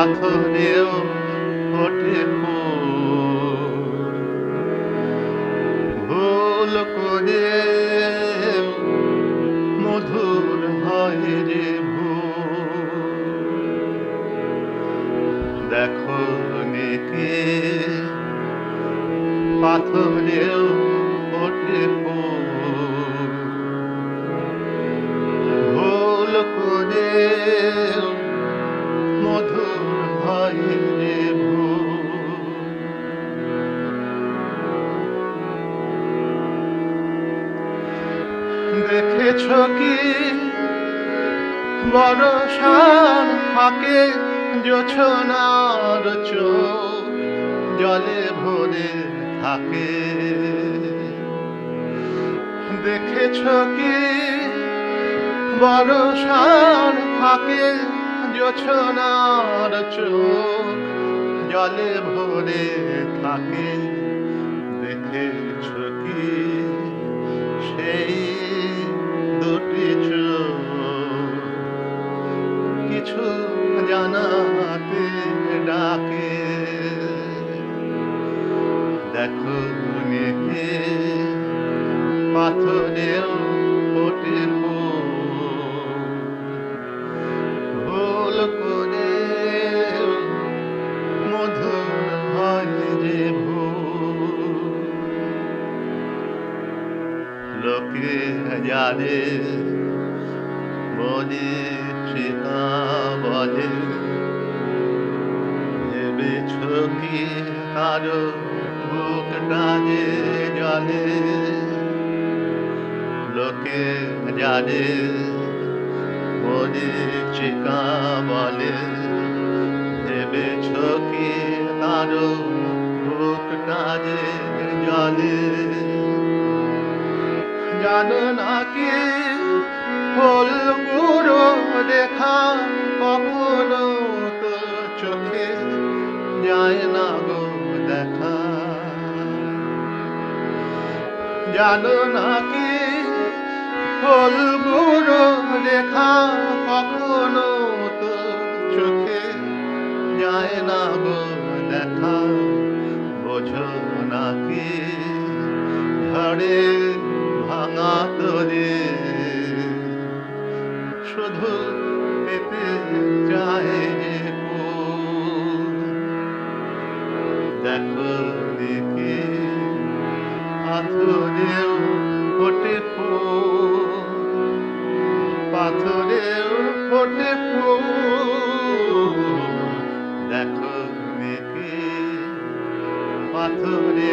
পাথরেও ফোটে ফুল, ভুল করে মধুর হয় রে ভুল। দেখো নেকে পাথরেও ফোটে ফুল, ভুল করে মধুর হয় রে ভুল। দেখেছ কি বরষার ফাঁকে জোছনার চোখ জলে ভরে থাকে? দেখেছ কি বরষার ফাঁকে জোছনার চোখ জলে ভরে থাকে? দেখেছ কি সেই দুটি চোখ কিছু জানাতে ডাকে? দেখো নেকে পাথরেও ফোটে ফুল, ভুল করে মধুর হয় রে ভুল। লোকে জানে বলে সীতা বলে, ভেবেছ কি কারো বুকটা যে জলে? লোকে জানে বলে চিকা বলে, ভেবেছ কি কারো বুকটা যে জলে? জানো নাকি ফুল গুঁড়ো দেখা কখনো তো চোখে যায় না গো দেখা? জানো নাকি ফুল গুঁড়ো দেখা কখনো তো চোখে যায় না গো দেখা? বোঝো নাকি ঝড়ে ভাঙা তরে শুধু পেতে চায় যে ফুল? দেখো দেখি পাথরেও ফোটে ফুল, পাথরেও ফোটে ফুল। দেখো দেখি পাথরে